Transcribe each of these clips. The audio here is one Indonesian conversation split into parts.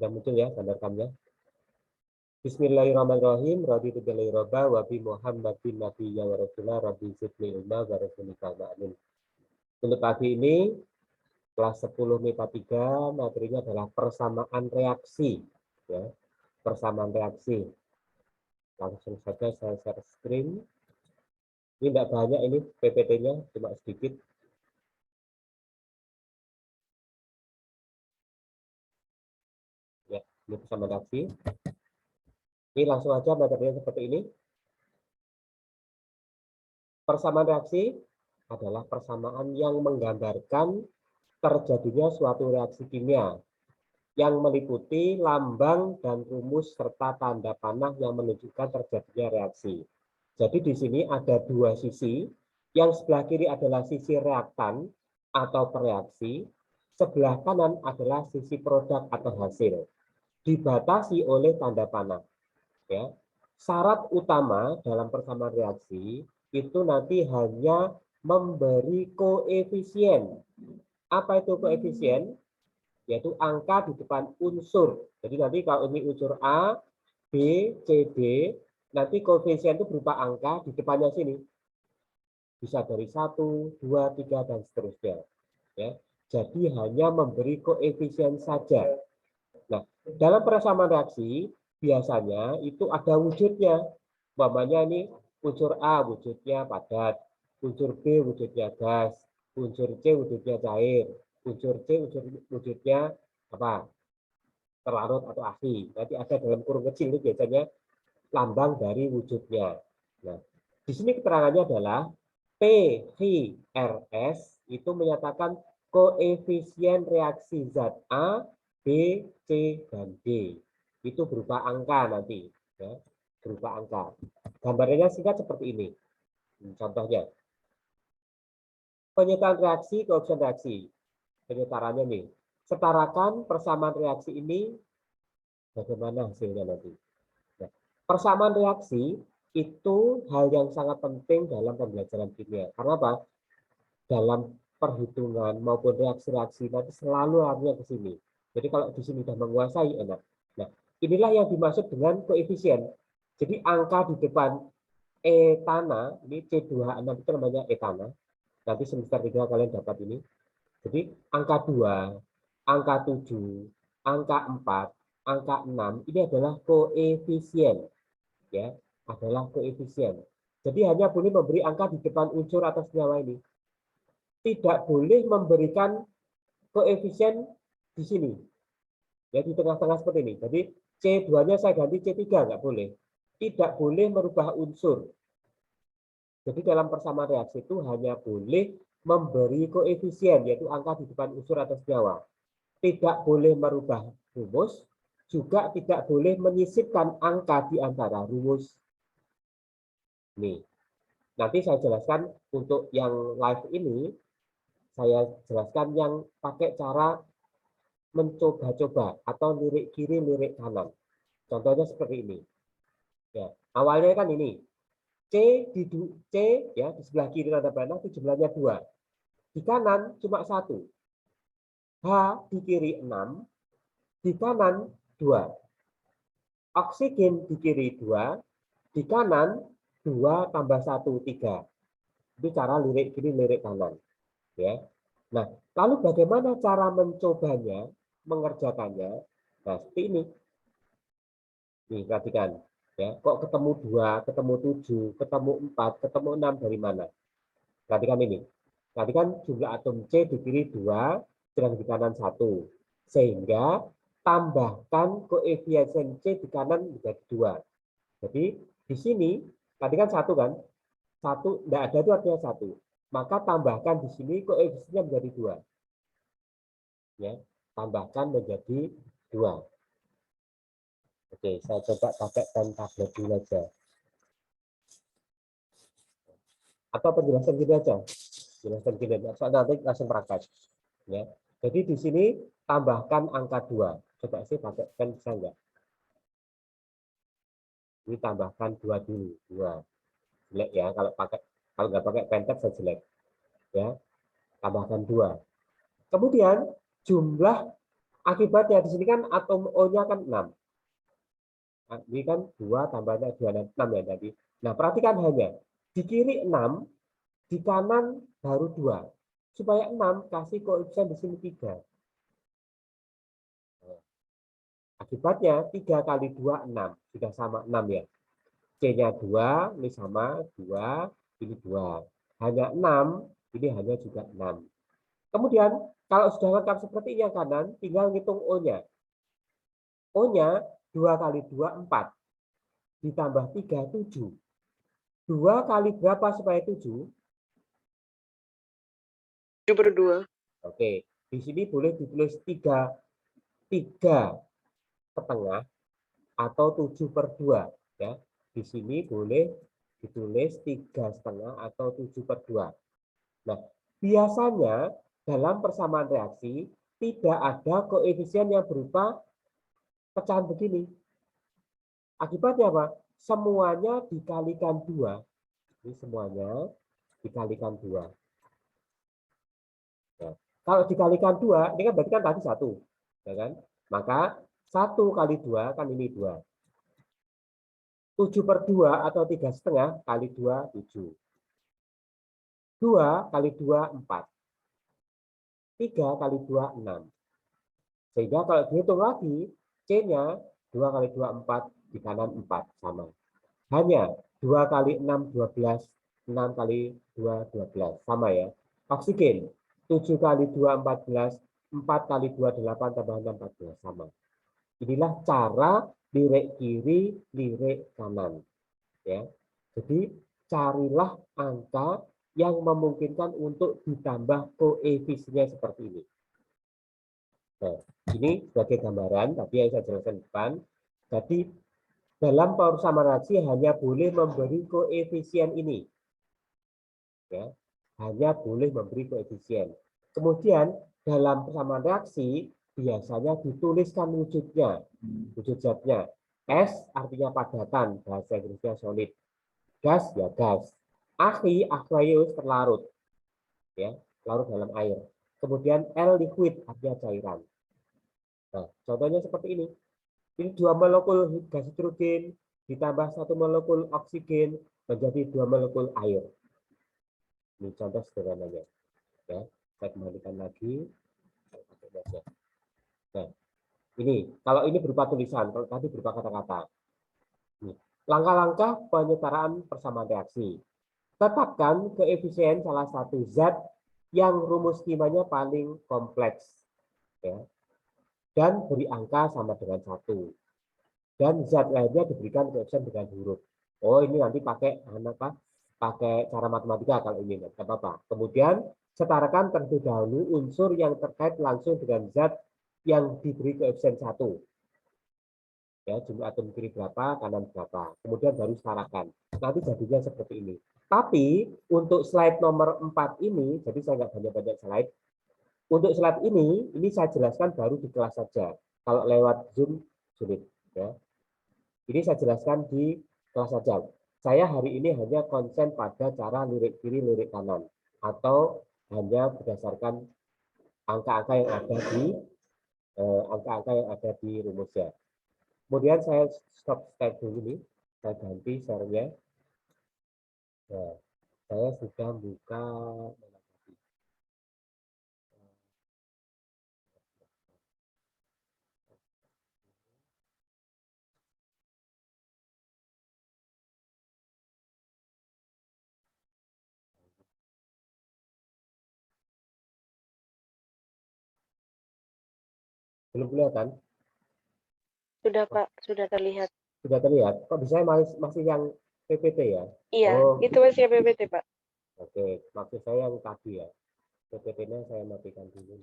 Sudah muncul ya gambar rekamnya. Bismillahirrahmanirrahim. Raditu billahi robba wa bi Muhammadin nabiyya wa rasulah rabbi zidni ilma wa rasulni amin. Untuk pagi ini kelas 10 MIPA 3 materinya adalah persamaan reaksi ya. Persamaan reaksi. Langsung saja saya share screen. Ini tidak banyak, ini PPT-nya cuma sedikit. Ya, ini persamaan reaksi. Ini langsung aja materinya seperti ini. Persamaan reaksi adalah persamaan yang menggambarkan terjadinya suatu reaksi kimia yang meliputi lambang dan rumus serta tanda panah yang menunjukkan terjadinya reaksi. Jadi di sini ada dua sisi, yang sebelah kiri adalah sisi reaktan atau pereaksi, sebelah kanan adalah sisi produk atau hasil. Dibatasi oleh tanda panah. Ya. Syarat utama dalam persamaan reaksi itu nanti hanya memberi koefisien. Apa itu koefisien? Yaitu angka di depan unsur. Jadi nanti kalau ini unsur A, B, C, D, nanti koefisien itu berupa angka di depannya sini. Bisa dari 1, 2, 3, dan seterusnya. Ya. Jadi hanya memberi koefisien saja. Nah, dalam persamaan reaksi, biasanya itu ada wujudnya. Umpamanya ini unsur A wujudnya padat, unsur B wujudnya gas, unsur C wujudnya cair, unsur C wujudnya apa? Terlarut atau api. Nanti ada dalam kurung kecil itu biasanya lambang dari wujudnya. Nah, di sini keterangannya adalah PVRS itu menyatakan koefisien reaksi zat A, B, C, dan D. Itu berupa angka nanti. Ya, berupa angka. Gambarnya singkat seperti ini. Contohnya. Penyetaraan reaksi, koefisien reaksi. Penyetarannya nih. Setarakan persamaan reaksi ini bagaimana hasilnya nanti. Nah, persamaan reaksi itu hal yang sangat penting dalam pembelajaran kimia. Karena apa? Dalam perhitungan maupun reaksi-reaksi nanti selalu arahnya ke sini. Jadi kalau di sini sudah menguasai enak. Nah, inilah yang dimaksud dengan koefisien. Jadi angka di depan etana, ini C26 itu namanya etana. Nanti semester 3 kalian dapat ini. Jadi angka 2, angka 7, angka 4, angka 6 ini adalah koefisien. Ya, adalah koefisien. Jadi hanya boleh memberi angka di depan unsur atau senyawa ini. Tidak boleh memberikan koefisien di sini. Ya, di tengah-tengah seperti ini. Jadi C2-nya saya ganti C3, nggak boleh. Tidak boleh merubah unsur. Jadi dalam persamaan reaksi itu hanya boleh memberi koefisien, yaitu angka di depan unsur atau senyawa. Tidak boleh merubah rumus, juga tidak boleh menyisipkan angka di antara rumus. Nih, nanti saya jelaskan untuk yang live ini, saya jelaskan yang pakai cara mencoba-coba atau lirik kiri, lirik kanan. Contohnya seperti ini. Ya, awalnya kan ini. C ya di sebelah kiri tanda panah itu jumlahnya 2. Di kanan cuma 1. H di kiri 6, di kanan 2. Oksigen di kiri 2, di kanan 2 tambah 1, 3. Itu cara lirik kiri, lirik kanan. Ya. Nah, lalu bagaimana cara mencobanya, mengerjakannya? Nah, seperti ini. Nih, perhatikan. Ya, kok ketemu 2, ketemu 7, ketemu 4, ketemu 6 dari mana? Perhatikan ini. Perhatikan jumlah atom C di kiri 2, sedang di kanan 1. Sehingga tambahkan koefisien C di kanan menjadi 2. Jadi di sini, perhatikan 1 kan? 1, tidak ada itu artinya 1. Maka tambahkan di sini koefisiennya menjadi 2. Ya, tambahkan menjadi 2. Oke, saya coba pakai pen tablet dulu aja. Atau penjelasan gini aja. Penjelasan gini aja. Soalnya nanti langsung praktek. Ya. Jadi di sini tambahkan angka 2. Coba sih pakai pen bisa enggak? Ini tambahkan 2 dulu. 2. Jelek ya. Kalau nggak pakai pen tab saya jelek. Ya. Tambahkan 2. Kemudian jumlah Akibatnya di sini kan atom O-nya kan 6. Nah, ini kan 2 tambahnya 2 dan 6 ya tadi. Nah, perhatikan hanya di kiri 6, di kanan baru 2. Supaya 6 kasih koefisien di sini 3. Akibatnya 3 kali 2 6. Sudah sama 6 ya. C-nya 2, ini sama 2, ini 2. Hanya 6, ini hanya juga 6. Kemudian kalau sudah lengkap seperti yang kanan, tinggal ngitung O-nya. O-nya 2 kali 2, 4. Ditambah 3, 7. 2 kali berapa supaya 7? 7/2. Oke, di sini boleh ditulis 3,5 atau 7/2. Ya. Di sini boleh ditulis 3,5 atau 7/2. Nah, biasanya dalam persamaan reaksi tidak ada koefisien yang berupa pecahan begini. Akibatnya apa? Semuanya dikalikan 2. Ini semuanya dikalikan 2. Nah, kalau dikalikan 2, ini kan berarti kan tadi 1. Ya kan? Maka 1 kali 2 kan ini 2. 7/2 atau 3,5 kali 2, 7. 2 kali 2, 4. 3 kali 2, 6. Sehingga kalau dihitung lagi, C-nya 2 kali 2, 4, di kanan 4, sama. Hanya 2 kali 6, 12, 6 kali 2, 12, sama ya. Oksigen, 7 kali 2, 14, 4 kali 2, 8, tambah 6, 14, sama. Inilah cara lirik kiri, lirik kanan. Ya. Jadi carilah angka yang memungkinkan untuk ditambah koefisiennya seperti ini. Nah, ini sebagai gambaran, tapi yang saya jelaskan depan. Jadi dalam persamaan reaksi hanya boleh memberi koefisien ini. Ya, hanya boleh memberi koefisien. Kemudian dalam persamaan reaksi biasanya dituliskan wujudnya, wujud zatnya. S artinya padatan, bahasa Inggrisnya solid. Gas ya gas. Aqueous terlarut, ya, larut dalam air. Kemudian L liquid artinya cairan. Nah, contohnya seperti ini. Ini 2 molekul gas hidrogen ditambah 1 molekul oksigen menjadi 2 molekul air. Ini contoh sederhananya. Ya, saya kembalikan lagi. Nah, ini kalau ini berupa tulisan, kalau tadi berupa kata-kata. Langkah-langkah penyetaraan persamaan reaksi. Tetapkan koefisien salah satu zat yang rumus kimanya paling kompleks. Ya, dan beri angka sama dengan 1. Dan zat lainnya diberikan koefisien dengan huruf. Oh, ini nanti pakai apa? Pakai cara matematika kalau ini, tidak apa-apa. Kemudian setarakan terlebih dahulu unsur yang terkait langsung dengan zat yang diberi koefisien 1. Ya, jumlah atom kiri berapa, kanan berapa. Kemudian baru setarakan. Nanti jadinya seperti ini. Tapi untuk slide nomor 4 ini, jadi saya nggak banyak-banyak slide. Untuk slide ini saya jelaskan baru di kelas saja. Kalau lewat Zoom sulit. Ya. Ini saya jelaskan di kelas saja. Saya hari ini hanya konsen pada cara lirik kiri, lirik kanan. Atau hanya berdasarkan angka-angka yang ada di rumusnya. Kemudian saya stop slide dulu nih. Saya ganti share-nya. Nah, saya sudah buka. Belum kelihatan? Sudah, Pak. Sudah terlihat. Sudah terlihat? Kok bisa masih yang PPT ya? Iya, Oh, itu masih PPT, Pak. oke. Maksud saya yang tadi ya. PPT-nya saya matikan dulu.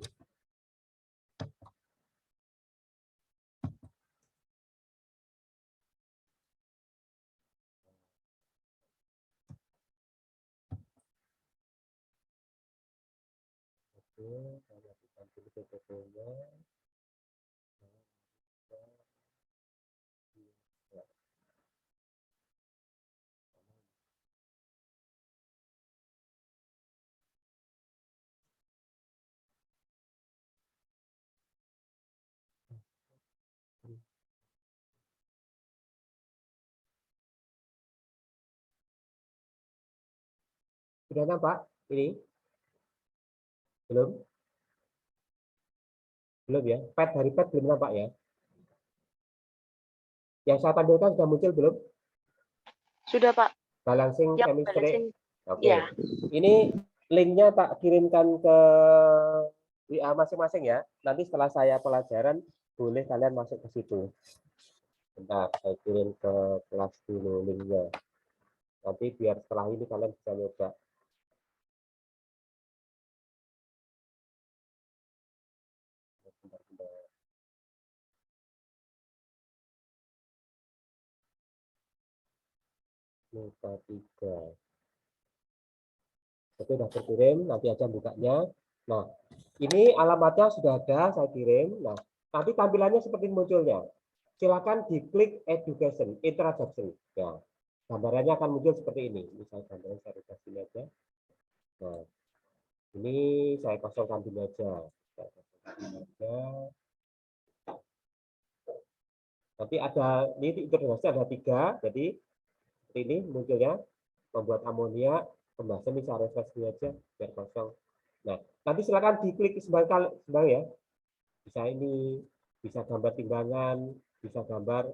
Oke, saya matikan dulu PPT-nya. Sudah nampak ini? Belum? Belum ya? Pet dari pet belum nampak ya? Yang saya tampilkan sudah muncul belum? Sudah, Pak. Balancing Yang chemistry. balancing. Oke. Ya. Ini linknya tak kirimkan ke WA masing-masing ya. Nanti setelah saya pelajaran, boleh kalian masuk ke situ. Bentar, saya kirim ke kelas dulu linknya. Nanti biar setelah ini kalian bisa nyoba. Bentar. Nota 3. Oke, sudah terkirim, nanti aja bukanya. Nah, ini alamatnya sudah ada, saya kirim. Nah, nanti tampilannya seperti munculnya. Silakan diklik education, introduction. Ya, gambarannya akan muncul seperti ini. Misalnya gambaran saya ubah sini aja. Nah, ini saya kosongkan dulu aja. Nanti ada, ini introduksi ada 3, jadi seperti ini munculnya. Membuat amonia, pembahasan ini saya refresh dulu aja, biar kosong. Nah, nanti silakan diklik sembang ya. Bisa ini, bisa gambar timbangan, bisa gambar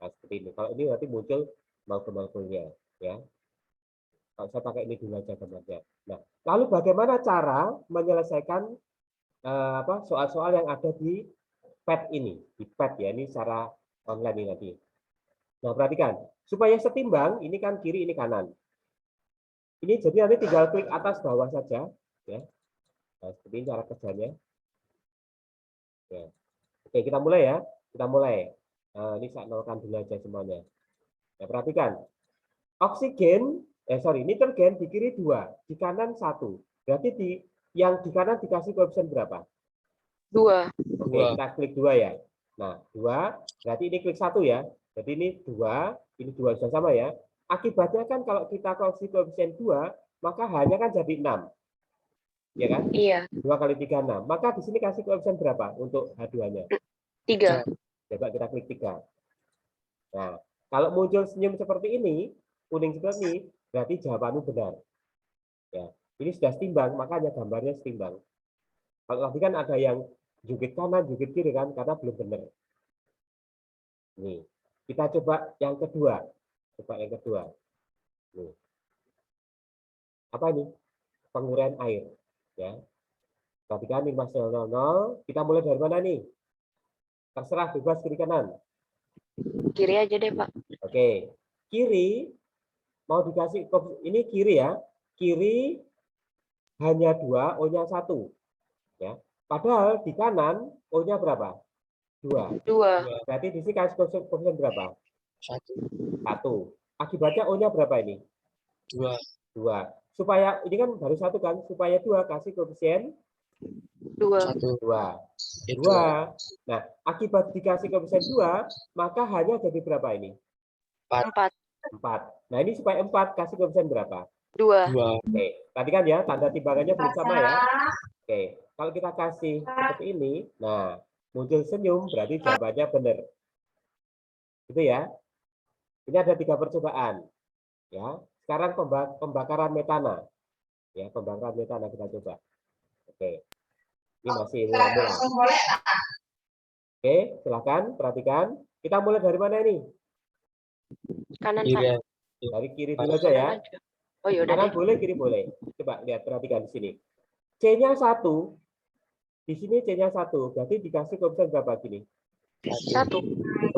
nah, seperti ini. Kalau ini nanti muncul marble-marble-nya ya. Kalau saya pakai ini dulu aja gambarnya. Nah, lalu bagaimana cara menyelesaikan soal-soal yang ada di pad ini, di pad ya, ini secara online ini nanti. Nah, perhatikan, supaya setimbang, ini kan kiri, ini kanan. Ini jadi nanti tinggal klik atas bawah saja ya. Nah, seperti ini cara kerjanya. Ya. Oke, kita mulai ya. Kita mulai. Nah, ini saya nolkan dulu aja semuanya. Nah, perhatikan. Oksigen, nitrogen di kiri 2, di kanan 1. Berarti yang di kanan dikasih koefisien berapa? 2. Oke, kita klik 2 ya. Nah, 2, berarti ini klik 1 ya. Jadi ini 2, ini 2 sudah sama ya. Akibatnya kan kalau kita kasih koefisien 2, maka hanya kan jadi 6. Ya kan? Iya. 2 kali 3, 6. Maka di sini kasih koefisien berapa untuk H2-nya? 3. Coba kita klik 3. Nah, kalau muncul senyum seperti ini, kuning seperti ini, berarti jawabanmu benar. Ya, ini sudah setimbang, makanya gambarnya setimbang. Kalau tadi kan ada yang jukit kanan, jukit kiri kan, karena belum benar. Nih, kita coba yang kedua. Coba yang kedua. Nih. Apa ini? Penguraian air. Ya. Perhatikan ini Mas 000. Kita mulai dari mana nih? Terserah bebas kiri kanan. Kiri aja deh, Pak. Oke. Kiri mau dikasih ini kiri ya. Kiri hanya 2, O-nya 1. Ya. Padahal di kanan O-nya berapa? 2. 2. Berarti di sini kasih koefisien berapa? 1. Akibatnya O-nya berapa ini? 2. Supaya ini kan baru 1 kan, supaya 2 kasih koefisien 2. 2. Nah, akibat dikasih koefisien 2, maka hanya jadi berapa ini? 4. Nah, ini supaya 4 kasih koefisien berapa? 2. Oke, tadi kan ya tanda timbangannya belum sama ya. Oke, kalau kita kasih seperti ini, nah muncul senyum berarti jawabannya benar. Itu ya. Ini ada 3 percobaan. Ya, sekarang pembakaran metana. Ya, pembakaran metana kita coba. Oke. Ini masih mula-mula. Oke, silakan perhatikan. Kita mulai dari mana ini? Kanan, Pak. Dari kiri dulu aja ya. Oh, yaudah Kanan deh. boleh, kiri boleh. Coba lihat, perhatikan di sini. C-nya 1. Di sini C-nya 1. Berarti dikasih koefisien berapa gini? 1.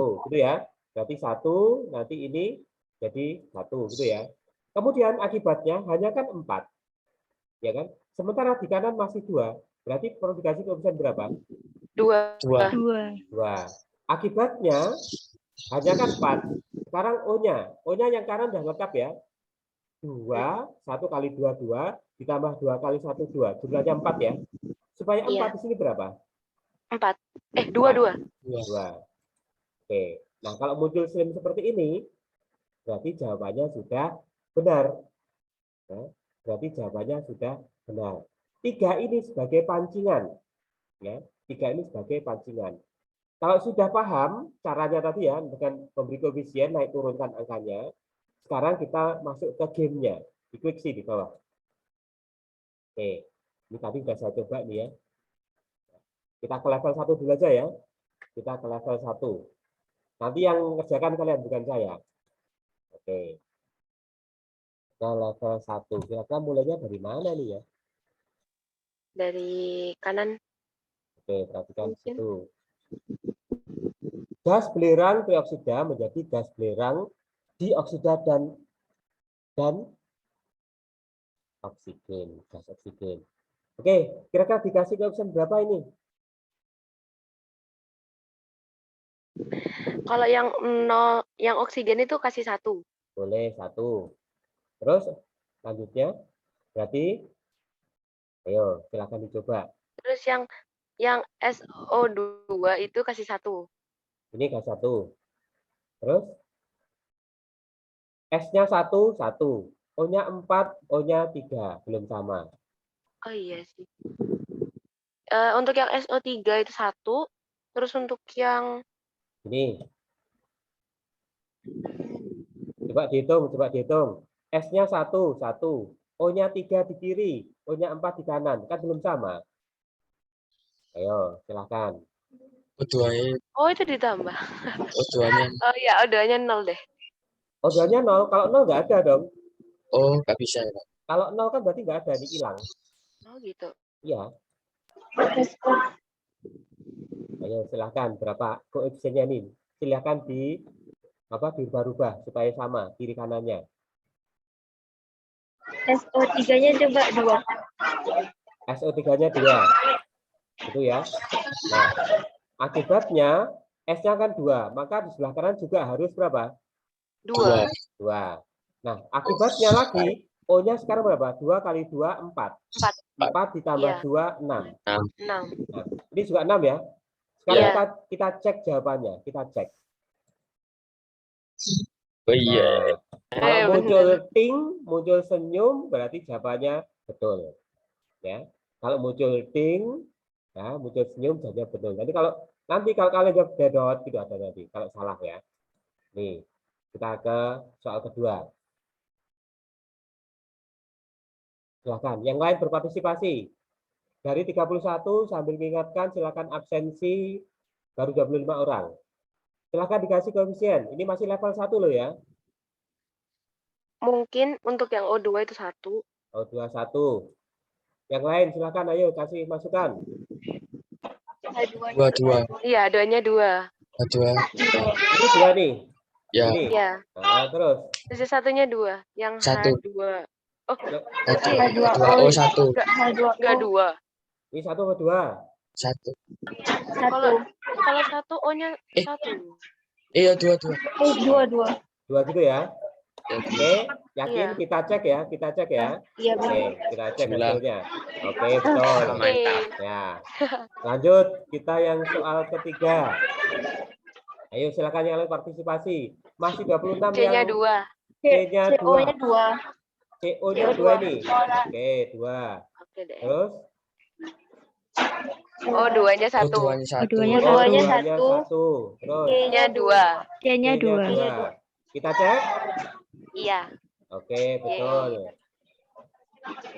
Oh, gitu ya. Berarti 1, nanti ini jadi 1, gitu ya. Kemudian akibatnya hanya kan 4. Ya kan? Sementara di kanan masih 2. Berarti perlu dikasih koefisien berapa? 2. 2. Akibatnya hanya kan 4. Sekarang O-nya. O-nya yang kanan udah lengkap ya. 2, 1 kali 2, 2. Ditambah 2 kali 1, 2. Jumlahnya 4 ya. Supaya 4 di sini berapa? 4. 2. 2. Oke. Nah, kalau muncul senyum seperti ini, berarti jawabannya sudah benar. Nah, berarti jawabannya sudah benar. 3 ini sebagai pancingan. Ya, 3 ini sebagai pancingan. Kalau sudah paham caranya tadi ya, dengan memberi koefisien naik turunkan angkanya, sekarang kita masuk ke gamenya. Di klik sih di bawah. Oke, ini tadi sudah saya coba nih ya. Kita ke level 1 dulu aja ya. Kita ke level 1. Nanti yang kerjakan kalian, bukan saya. Oke. Ke level 1. Kira-kira mulainya dari mana nih ya? Dari kanan Oke, perhatikan mungkin. situ. Gas belerang trioksida menjadi gas belerang dioksida dan oksigen, gas oksigen. Oke, kira-kira dikasih koefisien berapa ini? Kalau yang 0, yang oksigen itu kasih 1. Boleh 1. Terus selanjutnya berarti ayo silakan dicoba. Terus yang SO2 itu kasih 1. Ini gas 1. Terus S-nya 1, 1. O-nya 4, O-nya 3. Belum sama. Oh iya sih. Untuk yang SO3 itu 1. Terus untuk yang Ini. Coba dihitung. S-nya 1, 1. O-nya 3 di kiri. O-nya 4 di kanan. Kan belum sama. Ayo, silahkan. O2-nya oh itu ditambah. O2-nya Oh iya, O2-nya 0 deh. O-nya 0. Kalau 0 nggak ada dong. oh nggak bisa ya Pak. Kalau 0 kan berarti nggak ada. Ini hilang. Oh gitu. Iya. Ayo, silahkan. Berapa koefisiennya nih? Silahkan dirubah-rubah supaya sama kiri kanannya. SO3-nya coba 2. SO3-nya 2. Itu ya. Nah, akibatnya S-nya kan 2, maka di sebelah kanan juga harus berapa? 2. 2. Nah, akibatnya lagi O-nya sekarang berapa? 2 kali 2, 4. 4 ditambah Iya. 2, 6. 6. Nah, ini juga 6 ya. Sekarang Iya. kita cek jawabannya. Kita cek. Oh iya. Nah, kalau muncul bener. ting, muncul senyum, berarti jawabannya betul. Ya. Kalau muncul ting, ya, muncul senyum, jawabannya betul. Nanti kalau kalian jawab dedot, tidak ada nanti. Kalau salah ya. Nih, kita ke soal kedua. Silakan. Yang lain berpartisipasi. Dari 31 sambil mengingatkan silakan absensi baru 25 orang. Silakan dikasih koefisien. Ini masih level 1 loh ya. Mungkin untuk yang O2 itu 1. Oh, 21. Yang lain silakan ayo kasih masukan. Dua. Iya, O2-nya 2. Dua. Ini 2 nih. Ya. Ini. Iya. Nah, terus. Terus satunya 2. Yang 1. H2. Oh, H2O 1. enggak 2. Ini 1 atau 2? 1. Kalau 1 O-nya 1. Iya 2. 2. 2 gitu ya. Oke, yakin? Iya. Kita cek ya, Iya, Oke, kita cek Bismillah. hasilnya. Oke, betul. Mantap. Ya. Lanjut, kita yang soal ketiga. Ayo silakan yang lain partisipasi. Masih 26 C-nya yang 2. C-nya 2. CO-nya 2. CO-nya 2 nih. Oke, 2. Oke deh. Terus O2-nya 1. O2-nya 1. O2-nya O2-nya 1. 1. Terus C-nya 2. C-nya 2. 2. Kita cek. Iya. Oke, betul.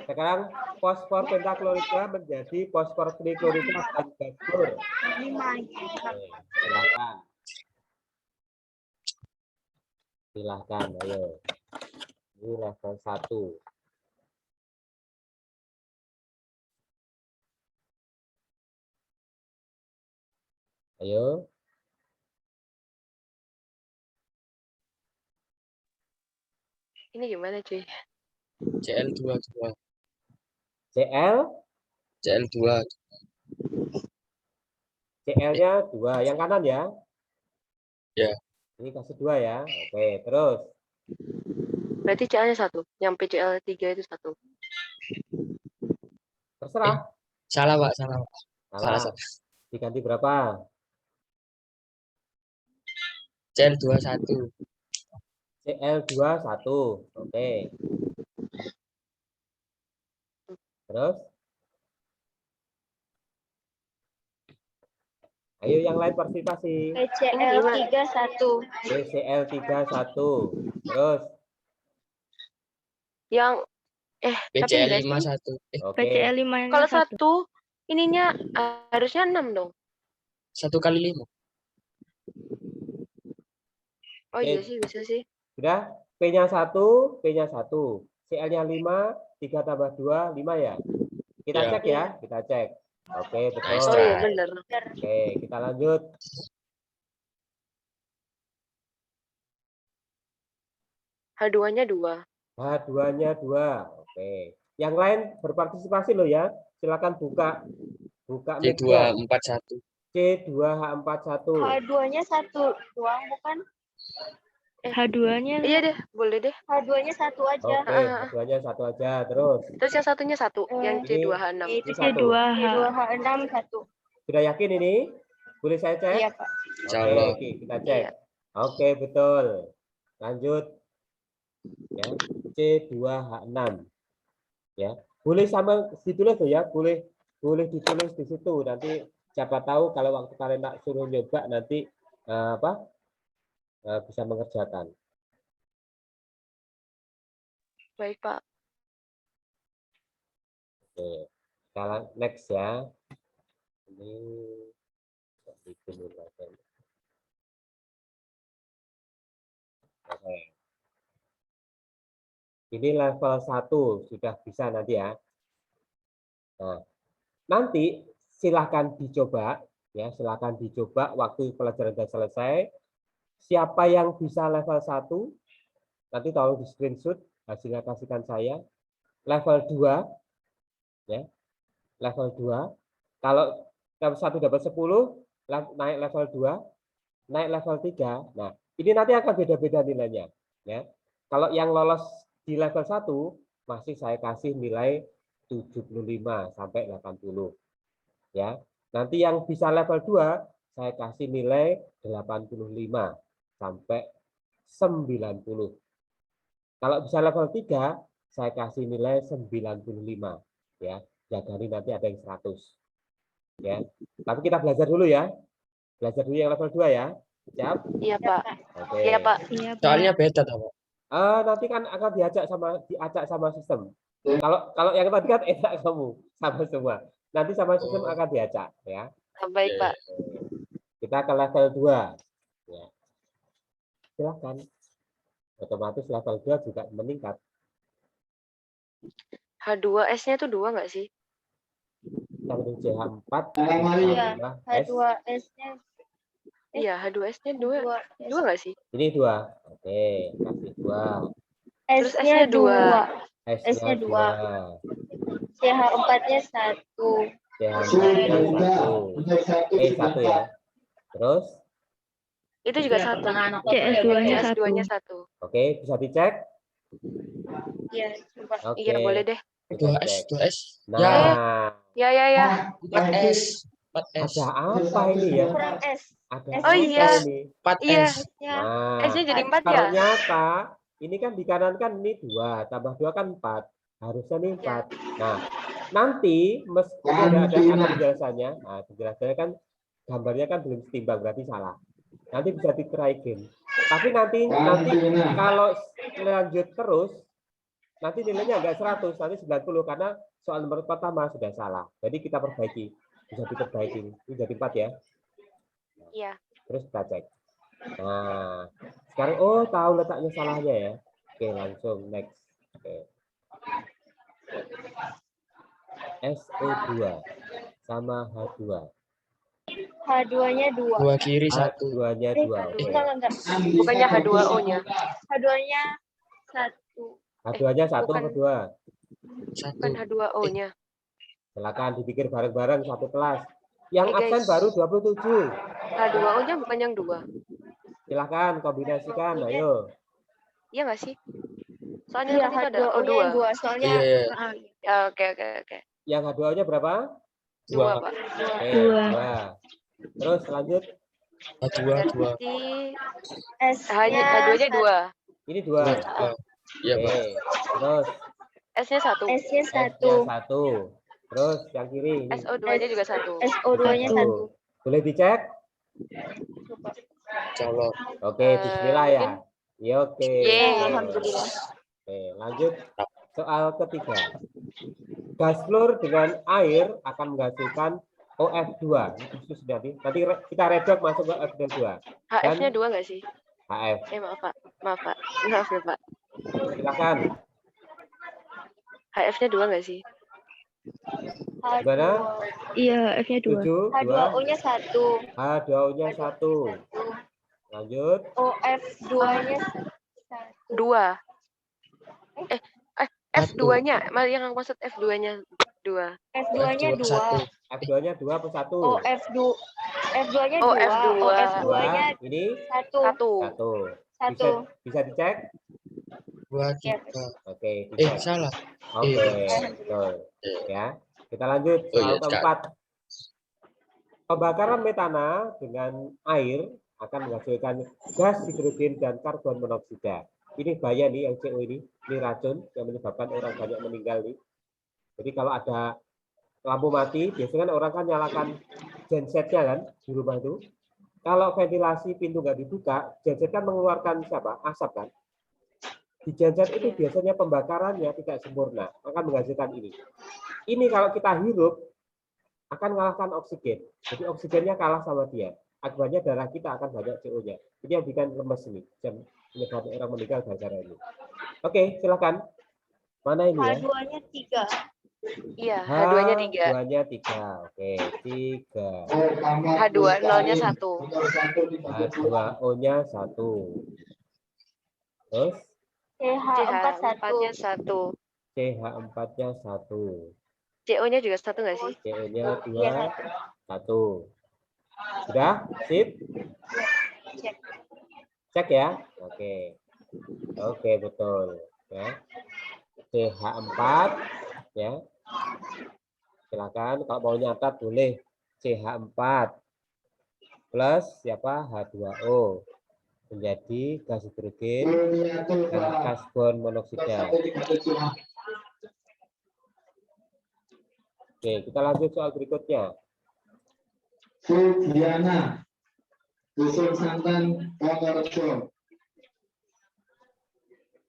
Sekarang fosfor pentaklorida menjadi fosfor triklorida dan gabur. Silakan. Silakan, ayo. Ini level 1. Ayo. Ini gimana cuy? CL2. CL, CL2. CL-nya 2. Yang kanan ya. Ya. Ini kasih 2 ya. Oke, terus. Berarti CL-nya 1. Yang PCl3 itu 1. Terserah. Salah Pak, salah. Salah. Diganti berapa? CL2 1. CL2 1. Oke. Terus? Ayo yang lain partisipasi. PCl3 1. PCl3 1. Terus? Yang Tapi PCL enggak sih. 51. Oke. PCL 5 Kalau 1 ininya harusnya 6 dong. 1 kali 5. Oh iya sih, bisa sih. Sudah? P-nya 1, P-nya 1. CL-nya 5, 3 tambah 2, 5 ya? Kita Ya. cek ya, kita cek. Oke, betul. Nice Oh iya, try. bener. Oke, kita lanjut. H2-nya 2. H2-nya 2. Oke. Yang lain berpartisipasi loh ya. Silakan buka mic-nya. C241. C2H41. H2-nya 1 doang bukan? H2-nya Iya deh, boleh deh. H2-nya 1 aja. Oke, H2-nya 1 aja. Terus. Terus yang satunya 1, yang Ini- C2H6. Itu Ini 1. C2H. C2H6 1. Sudah yakin ini? Boleh saya cek? Iya, Pak. Oke, kita cek. Iya. Oke, betul. Lanjut. Ya, C2H6. Ya, boleh sama ditulis tuh ya, boleh ditulis di situ. Nanti siapa tahu kalau waktu kalian nak suruh nyoba nanti bisa mengerjakan. Baik, Pak. Oke, sekarang next ya. Ini oke. Ini level 1 sudah bisa nanti ya. Nah, nanti silahkan dicoba ya, silahkan dicoba waktu pelajaran sudah selesai. Siapa yang bisa level 1 nanti tolong di screenshot hasilnya kasihkan saya. Level 2 ya. Level 2. Kalau level 1 dapat 10, naik level 2, naik level 3. Nah, ini nanti akan beda-beda nilainya ya. Kalau yang lolos di level 1 masih saya kasih nilai 75 sampai 80 ya. Nanti yang bisa level 2 saya kasih nilai 85 sampai 90. Kalau bisa level 3 saya kasih nilai 95 ya. Jadi nanti ada yang 100 ya. Tapi kita belajar dulu ya. Belajar dulu yang level 2 ya. Siap? Iya, Pak. Oke. Iya, Pak. Iya, Pak. Soalnya beda toh, Pak. Nanti kan akan diacak sama sistem. Kalau yang tadi kan enak kamu sama semua. Nanti sama sistem akan diacak ya. Baik, Pak. Kita ke level 2. Ya. Silakan. Otomatis level 2 juga meningkat. H2S-nya itu 2 nggak sih? Yang di CH4 Iya, ditambah S. H2S-nya Iya, H2S-nya 2. 2 nggak sih? Ini 2. Oke, kasih 2. Terus S-nya S-nya 2. 2. S-nya 2. CH4-nya 1. CH4-nya 1. 1 ya. Terus? Itu juga 1. CS2-nya CS2-nya 1. 1. Oke, bisa dicek? Iya, coba. Oke. Iya, boleh deh. Kita 2S, cek. 2S. Nah, Ya. 4S. 4S. ada apa ini ya? Kurang S. Ada Oh, apa iya. ini? 4S. Iya. S-nya Nah, S-nya jadi 4 ya? ternyata ini kan di kanan kan ini 2, tambah 2 kan 4. Harusnya ini 4. Nah, nanti meskipun ada penjelasannya, nah penjelasannya kan gambarnya kan belum setimbang, berarti salah. Nanti bisa dikeraikin. Tapi nanti kalau lanjut terus, nanti nilainya enggak 100, nanti 90 karena soal nomor pertama sudah salah. Jadi kita perbaiki, bisa diperbaiki. Ini jadi 4 ya. Iya. Terus kita cek. Nah, sekarang tahu letaknya salahnya ya. Oke, langsung next. Oke. SO2 sama H2. H2-nya 2. 2 kiri 1. H2-nya 2. Oke. Enggak. Bukannya H2O-nya. H2-nya 1. H2-nya 1 bukan. atau 2? 1. Bukan H2O-nya. Silakan dipikir bareng-bareng satu kelas. Yang Guys. absen baru 27. H2O-nya bukan yang 2. Silahkan kombinasikan, ayo. Iya nggak sih? Soalnya Iya, kan itu ada H2O-nya O2. 2. Soalnya Iya. Ya, oke. Yang H2-nya berapa? 2, Pak. Oke, 2. 2. Terus lanjut. H2, 2. Berarti S-nya H2-nya 2. Ini 2. Iya, Pak. Oke. Terus S-nya 1. S-nya S-nya 1. 1. Terus yang kiri ini. SO2-nya juga 1. SO2-nya 1. Boleh dicek? Coba. Colok. Oke, bismillah ya. Ya, oke. Yeay. Alhamdulillah. Oke, lanjut. Soal ketiga. Gas fluor dengan air akan menghasilkan OF2. Khusus nanti kita redok masuk ke FD2. HF-nya 2 nggak sih? HF. Maaf Pak. Maaf Pak. Maaf ya Pak. Silakan. HF-nya 2 nggak sih? Gimana? Iya, F-nya 2. 7, 2. H2O-nya 1. H2O-nya 1. Lanjut. OF2-nya 1. 2. F2-nya, yang maksud F2-nya 2. F2-nya 2. F2-nya 2 apa 1? Oh, F2-nya 2. Oh, F2. F2-nya 2. Ini 1. 1. Bisa dicek? 2, Ya. 3. Oke, dicek. Salah. Oke, betul. Ya, kita lanjut Oh, iya, soal keempat. Pembakaran metana dengan air akan menghasilkan gas hidrogen dan karbon monoksida. Ini bahaya nih yang CO ini racun yang menyebabkan orang banyak meninggal nih. Jadi kalau ada lampu mati, biasanya kan orang kan nyalakan gensetnya kan di rumah itu. Kalau ventilasi pintu nggak dibuka, genset kan mengeluarkan asap kan. Di genset itu biasanya pembakarannya tidak sempurna, akan menghasilkan ini. Ini kalau kita hirup akan mengalahkan oksigen. Jadi oksigennya kalah sama dia. Akibatnya darah kita akan banyak CO-nya. Ini yang bikin lemes ini. Dan menyebabkan orang meninggal gara-gara ini. Oke, silakan. Mana ini ya? H2-nya 3. Iya, H2-nya 3. H2-nya 3. Oke, 3. H2O-nya 1. H2O-nya 1. Terus? CH4-nya 1. CH4-nya 1. CO-nya juga 1 nggak sih? CO-nya 2, 1. Sudah? Sip? Cek ya? Oke. Oke, betul. Ya. CH4 ya. Silakan kalau mau nyatat boleh CH4 plus siapa? H2O menjadi gas hidrogen dan karbon monoksida. Oke, kita lanjut soal berikutnya. Sugiana, Dusun Santan, Purworejo.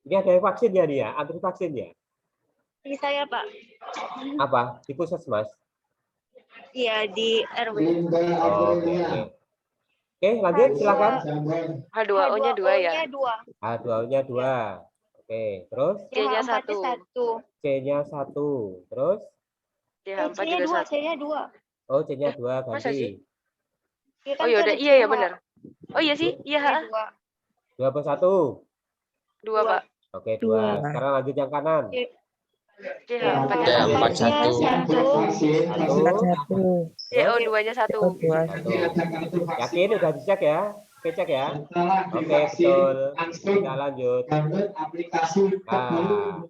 Ini ada vaksinnya nih ya, antri vaksinnya. Di saya, Pak. Apa? Di Puskesmas? Iya, di RW. Linda Oh, oke. Aprilia. Oke, lanjut silakan. Jambon. H2O-nya 2 ya? 2. H2O-nya 2. Oke, terus C-nya 1. C-nya 1. Terus CH4 C-nya juga 2, 1. C-nya 2. oh C-nya 2 Masa ganti. sih? Oh ya udah, iya ya benar. Oh iya sih, iya. 2 apa 1? 2 Pak. Oke, 2. Sekarang lanjut yang kanan. CH4-nya 1. 1. CO2-nya 1. 1. Yakin udah dicek ya? Oke, cek ya. Oke, betul. Kita lanjut. Aplikasi Nah,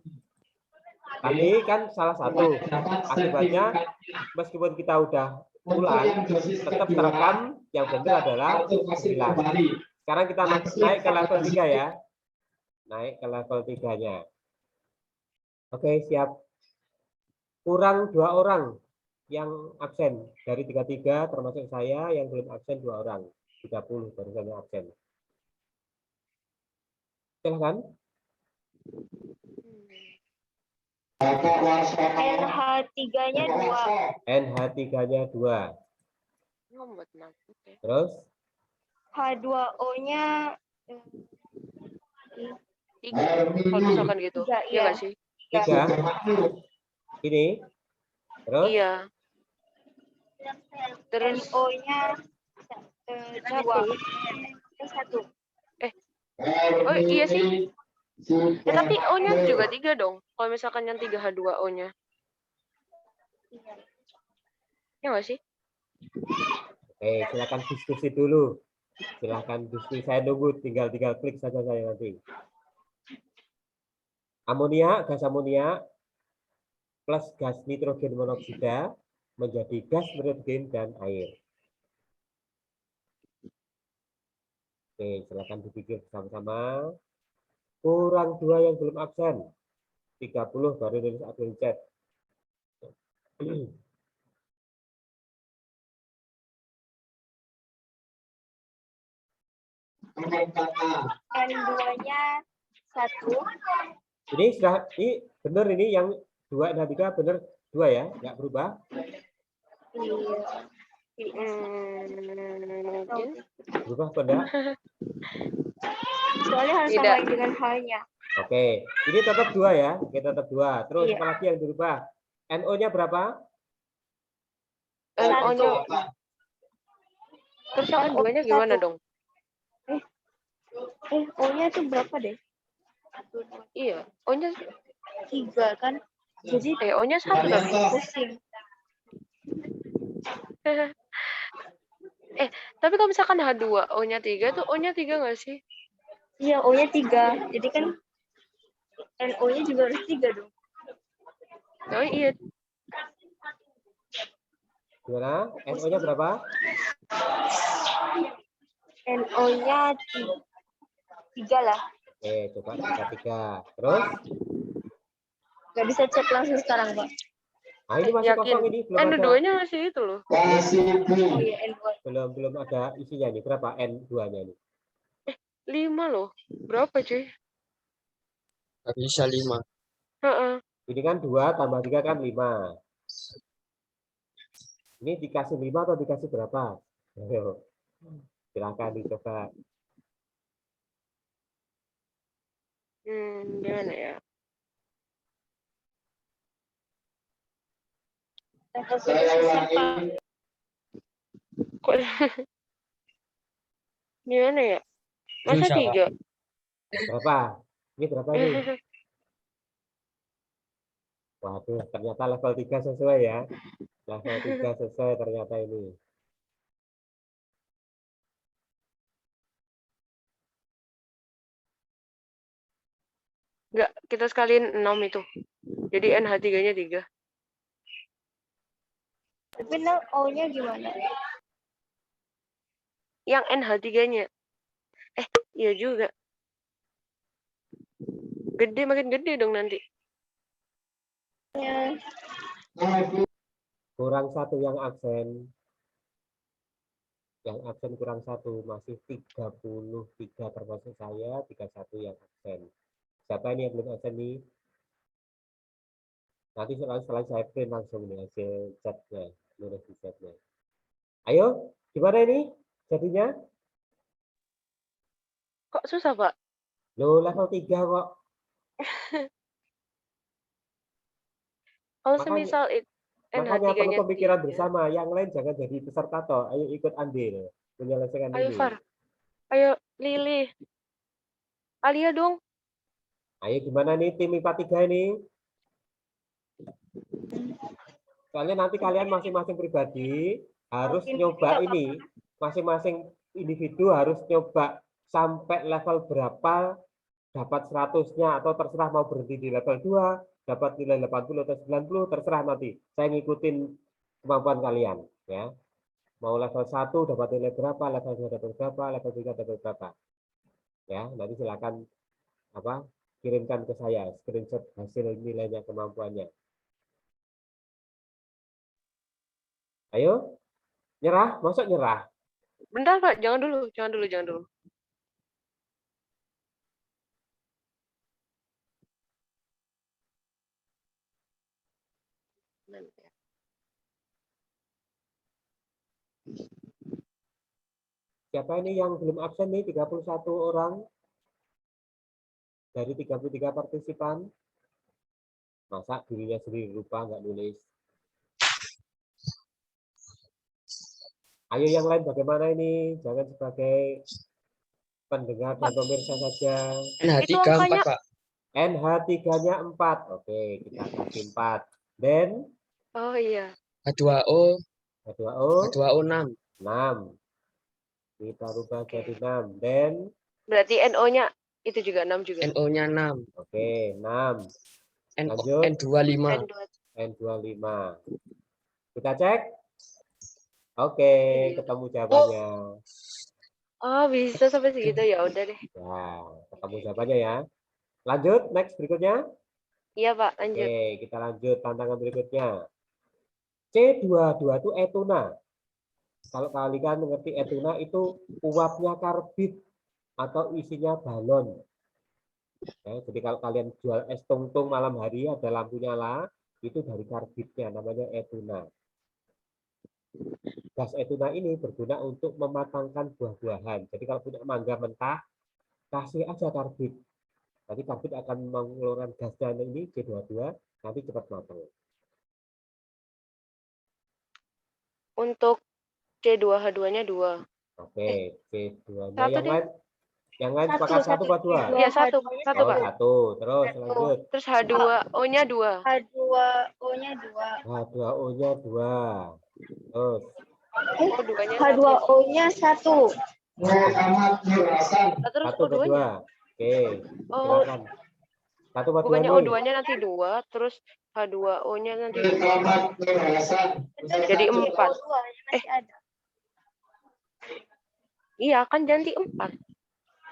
tadi kan salah satu. Akibatnya meskipun kita udah ulang, tetap terekam yang benar adalah 9. Sekarang kita naik ke level 3 ya. Naik ke level 3-nya. Oke, siap. Kurang 2 orang yang absen. Dari 33 termasuk saya yang belum absen 2 orang. 30 barusan yang absen. Silakan. NH3-nya 2. NH3-nya 2. Terus H2O-nya 3. Kalau misalkan gitu. Iya nggak sih? 3. Ini. Terus Iya. Terus O-nya 2. 1. Oh iya sih. Tapi O-nya juga 3 dong. Kalau misalkan yang 3 H2O-nya. Iya nggak sih? oke, silakan diskusi dulu. Silakan diskusi. Saya nunggu, tinggal klik saja saya nanti. Amonia, gas amonia plus gas nitrogen monoksida menjadi gas nitrogen dan air. Oke, silakan dipikir bersama-sama. Kurang 2 yang belum absen. 30 baru nulis admin chat. N2-nya 1. Ini Benar ini yang 2 NH3 benar 2 ya, nggak berubah. Mungkin. Berubah apa enggak? Soalnya harus Tidak. samain dengan H-nya. Oke, ini tetap 2 ya. Oke, tetap 2. Terus Iya. apa lagi yang berubah? NO-nya berapa? NO-nya. Terus yang keduanya gimana dong? O-nya tuh berapa deh? Iya, O-nya 3 kan? Jadi O-nya 1 tapi. pusing. Tapi kalau misalkan H2, O-nya 3 tuh O-nya 3 nggak sih? Iya, O-nya 3. Jadi kan NO-nya juga harus 3 dong. Oh iya, Gimana? NO-nya berapa? NO-nya 3 lah. Oke, coba kita 3. Terus? Nggak bisa cek langsung sekarang, Pak. Nah, ini masih yakin. kosong ini, belum ada. N2-nya masih itu loh. Kasih Oh iya, N2. Belum ada isinya nih. Berapa N2-nya nih? 5 loh. Berapa cuy? Nggak bisa 5. Heeh. Ini kan 2 tambah 3 kan 5. Ini dikasih 5 atau dikasih berapa? Ayo. Silakan dicoba. Gimana ya? Saya ulangi. Kok gimana ya? Masa Bisa, 3? Berapa? Ini berapa ini? Waduh, ternyata level 3 sesuai ya. Level 3 sesuai ternyata ini. Enggak, kita sekalian 6 itu. Jadi NH3-nya 3. Tapi O-nya gimana? Yang NH3-nya. Iya juga. Gede, makin gede dong nanti. Ya, Kurang 1 yang absen. Yang absen kurang 1, masih 33 termasuk saya, 31 yang absen. Siapa ini yang belum absen nih? Nanti setelah saya print langsung nih hasil chatnya, nulis di chatnya. Ayo, gimana ini jadinya? Kok susah, Pak? Loh, level 3 kok. Kalau Makanya- semisal Makanya perlu NH3-nya pemikiran 3. bersama. Yang lain jangan jadi peserta toh. Ayo ikut andil menyelesaikan Ayo, ini. Far. Ayo, Lili. Alia dong. Ayo gimana nih tim IPA 3 ini? Soalnya nanti kalian masing-masing pribadi harus nyoba ini. Masing-masing individu harus nyoba sampai level berapa, dapat 100-nya atau terserah mau berhenti di level 2, dapat nilai 80 atau 90, terserah nanti. Saya ngikutin kemampuan kalian ya. Mau level 1 dapat nilai berapa, level 2 dapat berapa, level 3 dapat berapa. Ya, nanti silakan kirimkan ke saya screenshot hasil nilainya, kemampuannya. Ayo, nyerah, masuk nyerah. Bentar, Pak. Jangan dulu. Siapa ini yang belum absen nih? 31 orang dari 33 partisipan. Masa dirinya sendiri lupa nggak nulis. Ayo yang lain bagaimana ini? Jangan sebagai pendengar dan pemirsa saja. NH3 Itu angkanya- 4, Pak. NH3-nya 4. Oke, kita kasih 4. Dan Oh iya. H2O, H2O H2O 6. 6. Kita rubah jadi 6. Dan Berarti NO-nya itu juga 6 juga. NO-nya 6. oke, 6. NO, Lanjut. N25. N25. Kita cek. Oke, ketemu jawabannya. Oh, bisa sampai segitu, ya udah deh. Ya, ketemu jawabannya ya. Lanjut, next berikutnya. Iya, Pak, lanjut. Oke, kita lanjut tantangan berikutnya. C22 itu etuna. Kalau kalian mengerti etuna itu uapnya karbit atau isinya balon. Ya, jadi kalau kalian jual es tungtung malam hari ada lampu nyala, itu dari karbitnya, namanya etuna. Gas etuna ini berguna untuk mematangkan buah-buahan. Jadi kalau punya mangga mentah, kasih aja karbit. Nanti karbit akan mengeluarkan gasnya ini C22, nanti cepat matang. Untuk C2H2-nya 2. Oke, C2-nya Satu yang deh. lain. Yang lain Satu, sepakat satu satu. buat dua. Iya, satu. Satu, Oh, Pak. satu. Terus lanjut. Terus H2O-nya 2. H2O-nya 2. H2O-nya 2. Terus O2-nya 1. H2O-nya 1. Muhammad Nur Hasan. Terus satu buat O2-nya. 2. Oke, Oh, silakan. Satu buat 2 bukannya nih. O2-nya nanti 2, terus H2O-nya nanti 2. Muhammad Nur Hasan. Jadi 4. O2-nya masih ada. Iya, kan ganti 4.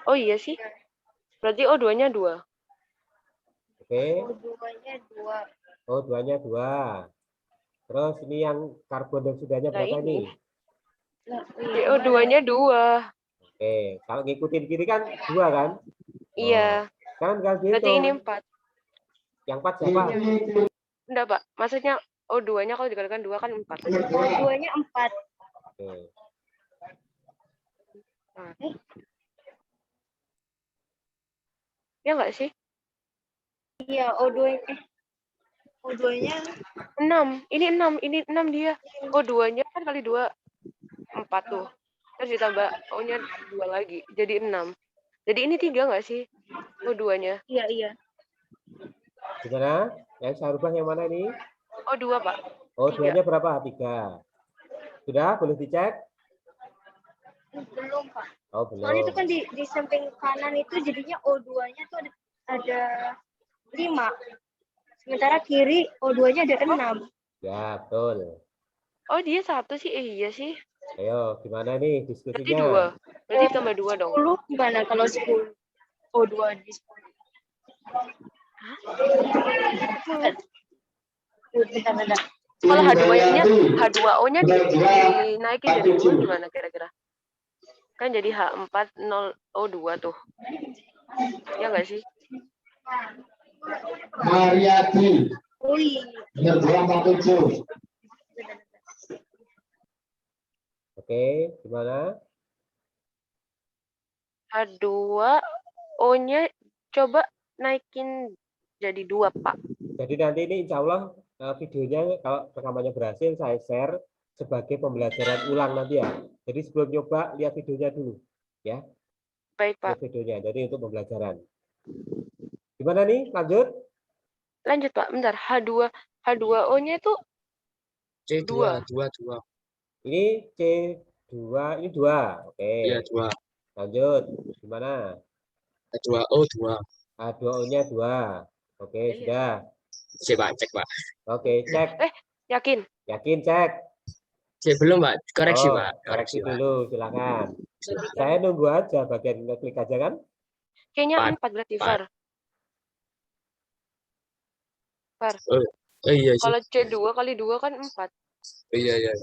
Oh iya sih. Berarti O2-nya 2. Oke. O2-nya 2. Oh, 2-nya 2. Terus ini yang karbon dioksidanya Nah, berapa ini. ini? CO2-nya 2. Oke, kalau ngikutin kiri kan 2 kan? Iya. Sekarang tinggal Berarti ini dihitung. 4. Yang 4 siapa? Enggak, Pak. Maksudnya O2-nya kalau dikalikan 2 kan 4. O2-nya 4. Oke. Nah. Ya enggak sih? Iya, O2-nya 6. Ini 6. Ini 6 dia. O2-nya kan kali 2. 4 tuh. Terus ditambah O-nya 2 lagi. Jadi 6. Jadi ini 3 enggak sih? O2-nya. iya. Gimana? Yang saya rubah yang mana ini? O2, Pak. Oh, 3. 2-nya berapa? 3. Sudah? Boleh dicek? Belum, Pak. Oh, Soalnya itu belum. kan di samping kanan itu jadinya O2-nya tuh ada 5. Sementara kiri O2-nya ada 6. Ya, betul. Oh, dia 1 sih. Iya sih. Ayo, gimana nih Berarti diskusinya? 2. Berarti tambah 2 dong. 10 gimana kalau 10? O2 di 10. Bentar. Kalau H2O-nya dinaikin jadi 2 gimana kira-kira? Kan jadi H40O2 tuh. Ya nggak sih? Mariati. Oh iya. Benar 247. Oke, gimana? H2O-nya coba naikin jadi 2, Pak. Jadi nanti ini insya Allah videonya kalau rekamannya berhasil saya share sebagai pembelajaran ulang nanti ya. Jadi sebelum nyoba lihat videonya dulu ya. Baik, Pak. Lihat videonya. Jadi untuk pembelajaran. Gimana nih? Lanjut? Lanjut, Pak. Bentar. H2O-nya itu C2, 2. 2. Ini C2, ini 2. Oke. Iya, 2. Lanjut. Gimana? H2O 2. H2O-nya 2. Oke, sudah. Coba cek, Pak. Oke, cek. Yakin? Yakin cek. Cek belum, Pak. Koreksi, Oh, Pak. koreksi Pak. dulu, silakan. Saya nunggu aja bagian ngeklik aja kan? Kayaknya 4 Pak. berarti, Pak. Far. Far. Oh iya sih. Kalau C2 kali 2 kan 4. Iya.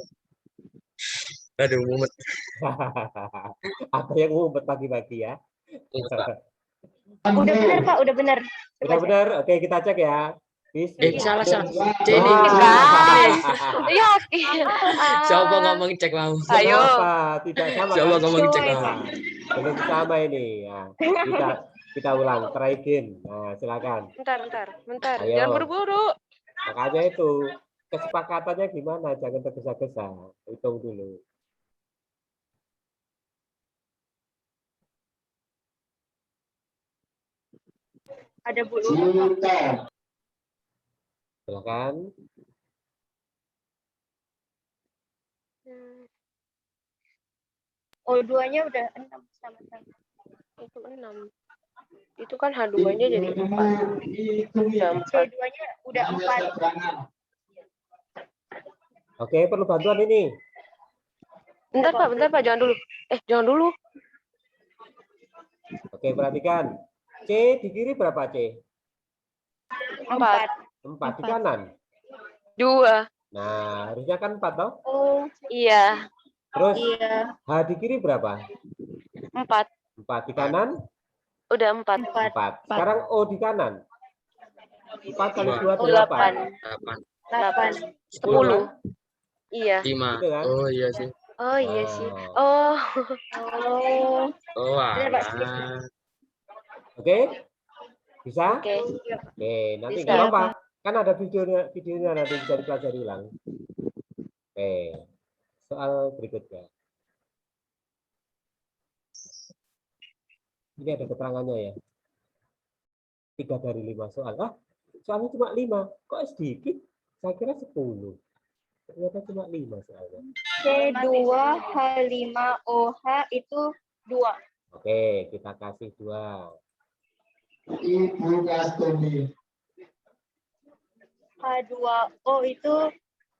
Aduh, mumet. Apa yang ngumpet pagi-pagi ya? Mumet, Pak. Udah benar, Pak. Udah benar. Udah benar? Oke, kita cek ya. Salah. C ini. Yakin. Coba ngomong cek mau. Ayo. Kenapa? Tidak sama Coba kan? ngomong cek mau. Belum sama ini. Nah, kita ulang, try again. Nah, silakan. Bentar. Ayo. Jangan buru-buru. Makanya itu kesepakatannya gimana? Jangan tergesa-gesa. Hitung dulu. Ada bulu. Juta. Silakan. O2-nya udah 6 sama-sama. Itu 6. Itu kan H2-nya jadi 4. C2-nya udah 4. Oke, perlu bantuan ini. Bentar, Pak. Jangan dulu. Oke, perhatikan. C di kiri berapa C? 4. 4 di kanan. 2. Nah, harusnya kan 4 toh? Oh, Iya. Terus iya. H di kiri berapa? 4. 4 di kanan. Udah 4. 4. Sekarang O di kanan. 4 kali 2, 8. 8, 10. Iya. 5. Gitu kan? Oh iya sih. Oh iya sih. Wow. Oh. Oh alah. Oke? Bisa? Oke. Oke, nanti Bisa. nggak apa-apa. Kan ada videonya nanti bisa dipelajari ulang. Oke. Soal berikutnya. Ini ada keterangannya ya. 3 dari 5 soal. Soalnya cuma 5. Kok sedikit? Saya kira 10. Ternyata cuma 5 soalnya. C2H5OH itu 2. Oke, kita kasih 2. Ibu Kastumi. H2O itu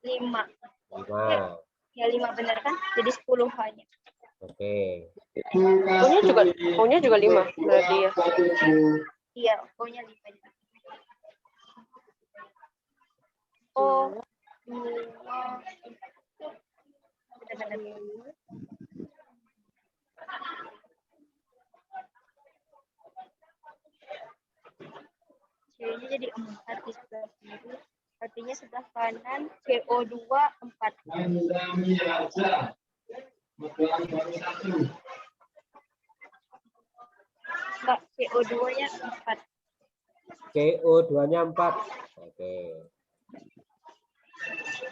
5. 5. Ya 5 benar kan? Jadi 10 hanya. Oke. O-nya juga 5 berarti ya. Iya, O-nya 5. O 2. Benar-benar. C-nya jadi 4 di sebelah kiri. Artinya sebelah kanan CO2 4. Enggak, CO2-nya 4. CO2-nya 4. Oke.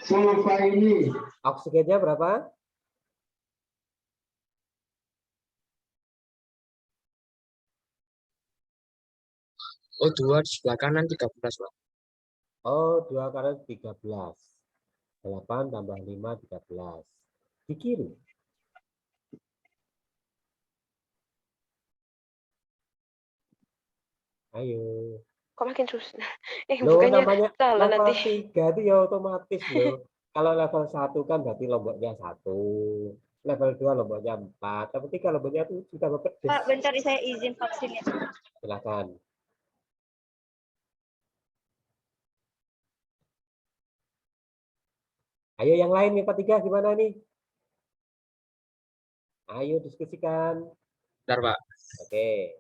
Sulfa ini. Oksigennya berapa? Oh 2 di sebelah kanan 13, Pak. Oh, 2 kali 13. 8 tambah 5, 13. Di kiri. Ayo. Kok makin susah? Loh, Bukannya namanya salah level nanti. 3 itu ya otomatis loh. Kalau level 1 kan berarti lomboknya 1. Level 2 lomboknya 4. Level 3 lomboknya itu sudah berpedes. Pak, bentar saya izin vaksinnya. Silakan. Ayo yang lain nih, Pak 3 gimana nih? Ayo diskusikan. Bentar, Pak. Oke.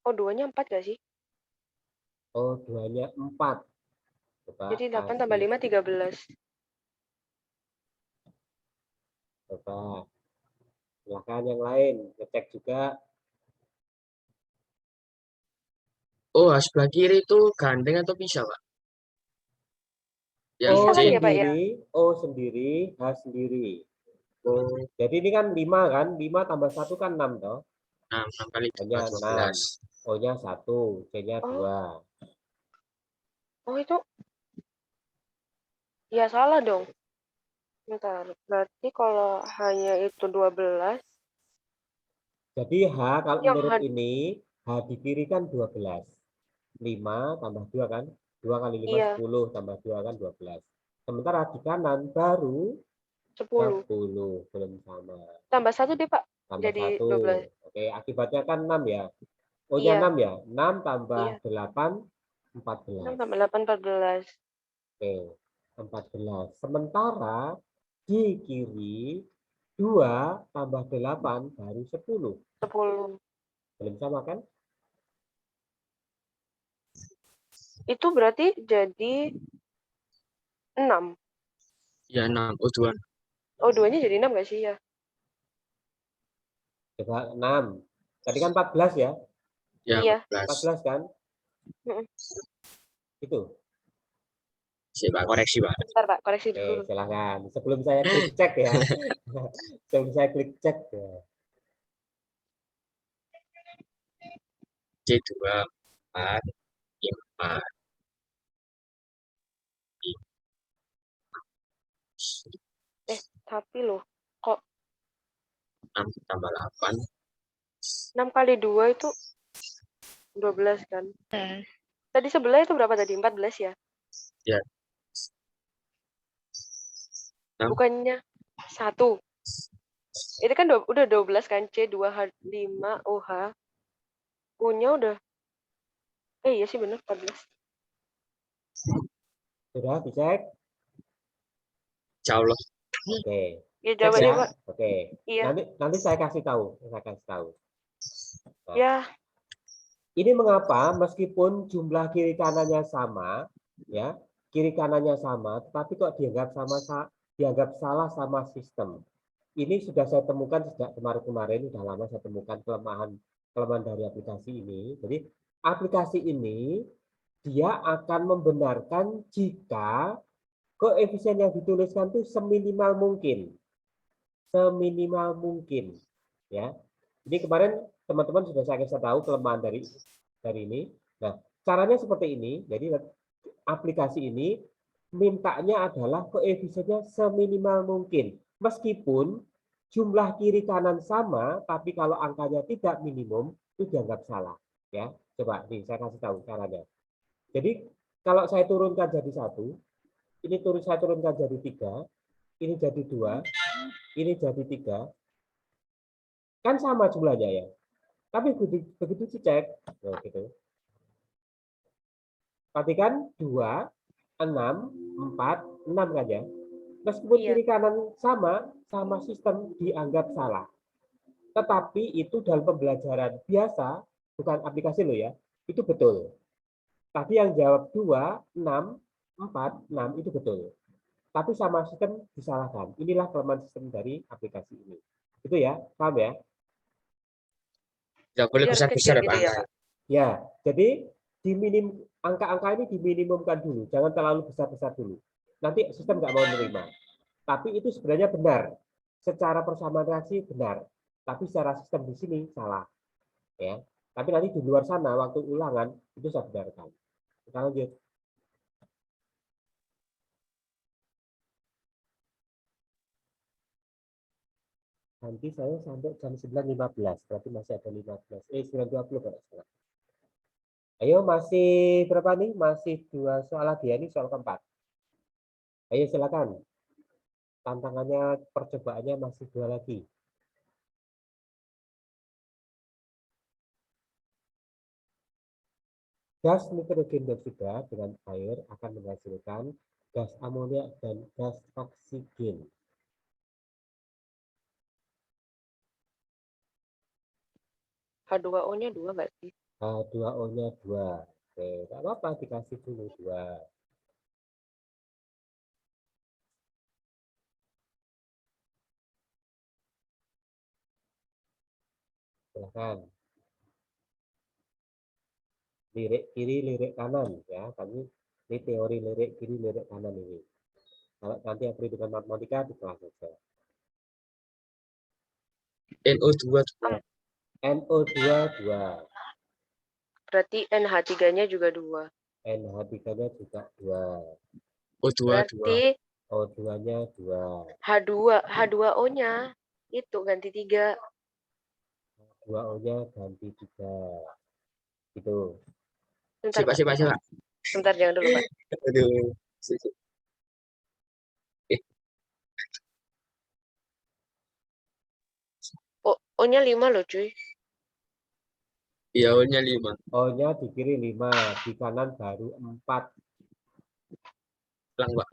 Oh, 2-nya 4 gak sih? Oh, 2-nya 4. Coba Jadi 8 tambah kasih. 5, 13. Coba. Silakan yang lain. Ngecek juga. Oh, sebelah kiri itu gandeng atau pisah, Pak? Yang O Bisa C. kan ya, Pak, ya? sendiri, O sendiri, H sendiri. Oh, Jadi ini kan 5 kan? 5 tambah 1 kan 6 toh. 6 kali O-nya 2, 6. 12. O-nya 1, C-nya 2. Oh, itu. Ya, salah dong. Bentar. Berarti kalau hanya itu 12. Jadi H kalau Yang menurut ini, H di kiri kan 12. 5 tambah 2 kan? 2 kali 5, Iya. 10 tambah 2 kan 12. Sementara di kanan baru 10. 10. Belum sama. Tambah 1 deh, Pak. Tambah Jadi 1. 12. Oke, akibatnya kan 6 ya. O-nya Iya. 6 ya. 6 tambah Iya. 8, 6 14. tambah 8, 14. Oke, 14. Sementara di kiri 2 tambah 8 baru 10. 10. Belum sama kan? Itu berarti jadi 6. Ya 6. Oh 2. Oh, 2-nya jadi 6 gak sih ya? Coba 6. Tadi kan 14 ya? Ya Iya. 14. 14 kan? Mm-mm. Itu. Pak, koreksi, Pak. Bentar, Pak. Koreksi Oke, dulu. silahkan. Sebelum saya klik cek ya. Sebelum saya klik cek ya. C2, 4, 5. Tapi loh, kok 6 tambah 8. 6 kali 2 itu 12 kan? Tadi sebelah itu berapa tadi? 14 ya? Ya. Bukannya 1. Itu kan udah 12 kan, C2H5 OH. U-nya udah. Iya sih benar 14. Sudah dicek? Insya Allah. Oke. Ya Cek jawabannya ya. Pak. Oke. Iya. Nanti saya kasih tahu. Nah, Ya. ini mengapa meskipun jumlah kiri kanannya sama, ya, kiri kanannya sama, tetapi kok dianggap salah sama sistem. Ini sudah saya temukan sejak kemarin-kemarin, sudah lama saya temukan kelemahan dari aplikasi ini. Jadi aplikasi ini dia akan membenarkan jika koefisien yang dituliskan itu seminimal mungkin. Seminimal mungkin, ya. Ini kemarin teman-teman sudah saya kasih tahu kelemahan dari ini. Nah, caranya seperti ini. Jadi aplikasi ini mintanya adalah koefisiennya seminimal mungkin. Meskipun jumlah kiri kanan sama, tapi kalau angkanya tidak minimum, itu dianggap salah. Ya, coba nih saya kasih tahu caranya. Jadi kalau saya turunkan jadi 1, ini saya turunkan jadi 3, ini jadi 2, ini jadi 3, kan sama jumlahnya ya. Tapi begitu dicek, nah gitu. Perhatikan 2, 6, 4, 6 kan ya. Meskipun kiri kanan sama sistem dianggap salah. Tetapi itu dalam pembelajaran biasa, bukan aplikasi lo ya, itu betul. Tapi yang jawab 2, 6, 4, 6 itu betul. Tapi sama sistem disalahkan. Inilah kelemahan sistem dari aplikasi ini. Itu ya, paham ya? Tidak boleh besar-besar ya Pak. Gitu ya, Pak. Ya, jadi angka-angka ini diminimumkan dulu. Jangan terlalu besar-besar dulu. Nanti sistem nggak mau menerima. Tapi itu sebenarnya benar. Secara persamaan reaksi benar. Tapi secara sistem di sini salah. Ya. Tapi nanti di luar sana, waktu ulangan, itu saya benarkan. Kita lanjut. Nanti saya sampai jam 9.15. Berarti masih ada 9.20 kalau salah. Ayo, masih berapa nih? Masih 2 soal lagi ya. Ini soal keempat. Ayo silakan. Tantangannya, percobaannya masih 2 lagi. Gas nitrogen dioksida dengan air akan menghasilkan gas amonia dan gas oksigen. H2O-nya 2 nggak sih? H2O-nya 2. Oke, nggak apa-apa, dikasih dulu 2. Silahkan. Lirik kiri, lirik kanan. Ya, kami ini teori lirik kiri, lirik kanan ini. Kalau nanti yang perhitungan matematika di kelas saja. NO2 2. NO2 2. Berarti NH3-nya juga 2. NH3-nya juga 2. O2 Berarti 2. O2-nya 2. H2O-nya itu ganti 3. H2O-nya ganti 3. Gitu. Bentar, Siapa. Bentar, jangan dulu, Pak. Aduh. O-nya 5 loh, cuy. Iya, O-nya 5. O-nya di kiri 5, di kanan baru 4. Lang, Pak.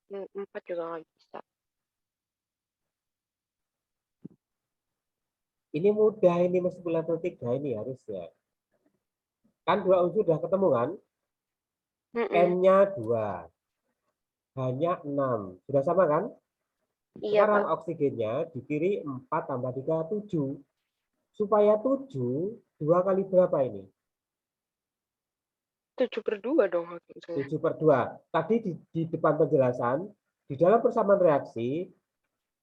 4 juga nggak bisa. Ini mudah ini meskipun level 3 ini harusnya. Kan 2 unsur sudah ketemu kan? N-nya 2. H-nya 6. Sudah sama kan? Iya, Sekarang Pak. oksigennya di kiri 4 tambah 3, 7. Supaya 7, 2 kali berapa ini? 7/2 dong. 7/2. Tadi di depan penjelasan, di dalam persamaan reaksi,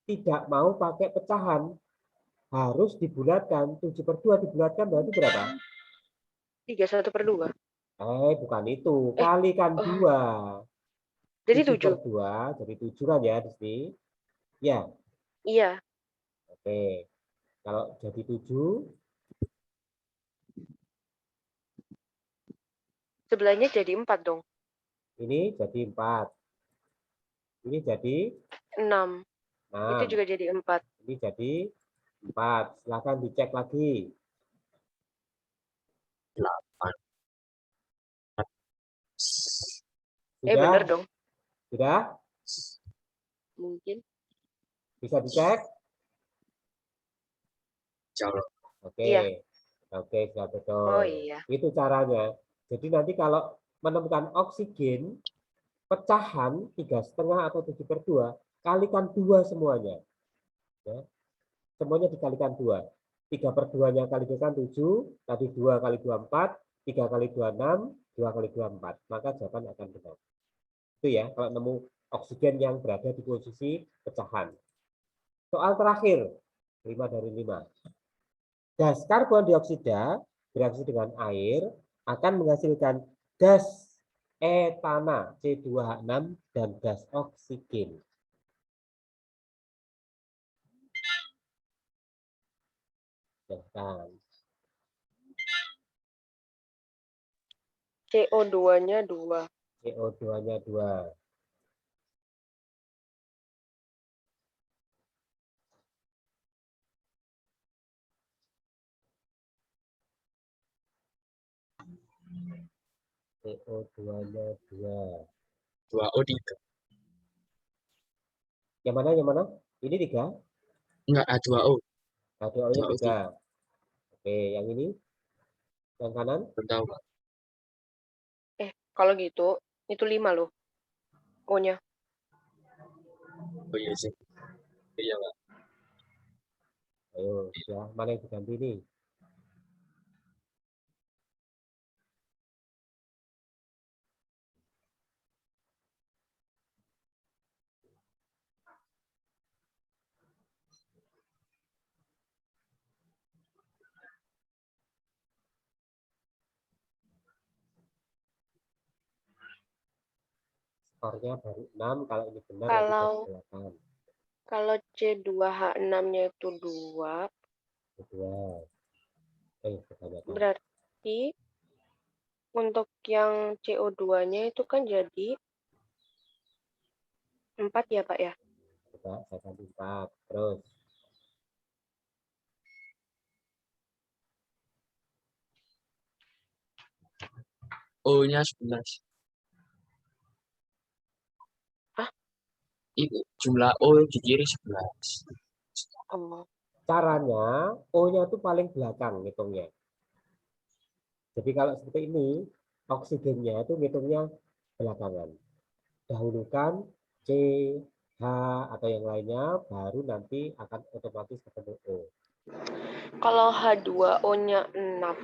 tidak mau pakai pecahan. harus dibulatkan. 7/2 dibulatkan berarti berapa? 3/1/2. Bukan itu. Kalikan Oh, 2. jadi 7. 7/2 jadi 7 kan ya di sini. Ya, Iya. oke. Kalau jadi 7, Sebelahnya jadi 4 dong. ini jadi 4. Ini jadi 6. Itu 6. juga jadi 4. Ini jadi 4. Silahkan dicek lagi. 8. Sudah? Bener dong. Sudah? Mungkin. Bisa dicek? Jawab. Oke. Iya. Oke, sudah betul. Oh iya. Itu caranya. Jadi nanti kalau menemukan oksigen pecahan 3,5 atau 7/2, kalikan 2 semuanya. Ya. Semuanya dikalikan 2. 3/2-nya kalikan 7, tadi 2 kali 2 4, 3 kali 2 6, 2 kali 2 4. Maka jawaban akan benar. Itu ya, kalau nemu oksigen yang berada di posisi pecahan. Soal terakhir, 5 dari 5. Gas karbon dioksida bereaksi dengan air akan menghasilkan gas etana C2H6 dan gas oksigen. Silahkan. CO2-nya 2. CO2-nya 2. CO2-nya 2. 2O3. Yang mana? Yang mana? Ini 3? Enggak, A2O. H2O-nya 2O3. 3. Oke, yang ini? Yang kanan? Belum tahu, Pak. Kalau gitu, itu 5 loh. O-nya. Oh iya sih. Iya, Pak. Ayo, ya, mana yang diganti nih? Skornya baru 6, kalau ini benar nanti Kalau jadi 8. kalau C2H6-nya itu 2, Kedua. Kebanyakan. berarti untuk yang CO2-nya itu kan jadi 4 ya, Pak ya? Coba saya ganti 4. Terus. O-nya 11. Hah? Itu jumlah O di kiri 11. Oh. Caranya, O-nya itu paling belakang ngitungnya. Jadi kalau seperti ini, oksigennya itu ngitungnya belakangan. Dahulukan C, H, atau yang lainnya, baru nanti akan otomatis ketemu O. Kalau H2O-nya 6.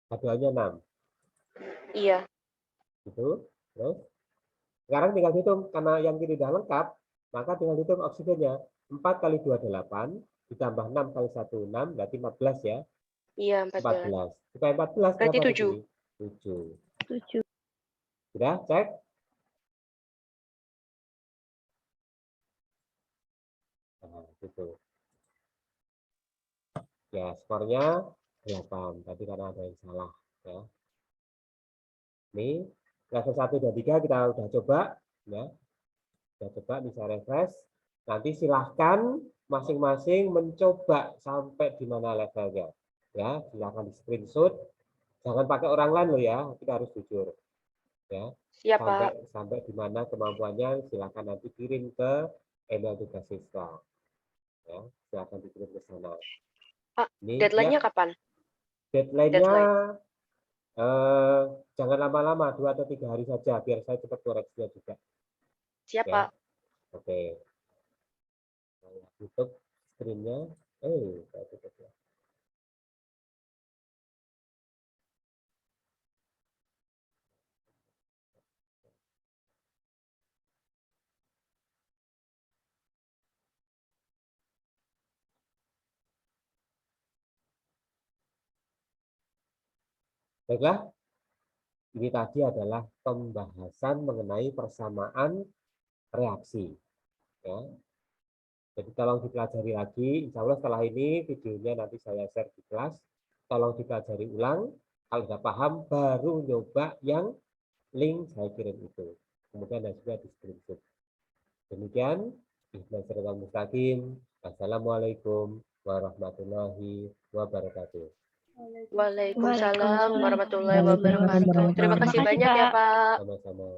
H2-nya 6. Iya. Gitu. Terus, sekarang tinggal hitung. Karena yang kiri sudah lengkap, maka tinggal hitung oksigennya. 4 kali 2, 8. Ditambah 6 kali 1, 6. Berarti 14 ya. Iya, 14. 14. Supaya 14 Berarti berapa di 7. sini? 7. 7. Sudah, cek. Nah, gitu. Ya, skornya 8. Tadi karena ada yang salah. Ya. Ini level 1 dan 3 kita udah coba. Ya. Kita coba bisa refresh. Nanti silahkan masing-masing mencoba sampai di mana levelnya. Ya, silahkan di screenshot. Jangan pakai orang lain loh ya. Kita harus jujur. Ya. Siap, Sampai Pak. sampai di mana kemampuannya silahkan nanti kirim ke email tugas siswa. Ya, silahkan dikirim ke sana. Pak, Ini deadline-nya ya, kapan? deadline-nya Deadline. jangan lama-lama, 2 atau 3 hari saja, biar saya cepat koreksinya juga. Siap, Ya, Pak. oke. Saya tutup screen-nya. Saya tutup ya. Baiklah, ini tadi adalah pembahasan mengenai persamaan reaksi. Ya. Jadi tolong dipelajari lagi. Insya Allah setelah ini videonya nanti saya share di kelas. Tolong dipelajari ulang. Kalau sudah paham, baru nyoba yang link saya kirim itu. Kemudian ada juga di screenshot. Demikian. Assalamualaikum warahmatullahi wabarakatuh. Waalaikumsalam warahmatullahi wabarakatuh. Terima kasih banyak ya, Pak. Sama-sama.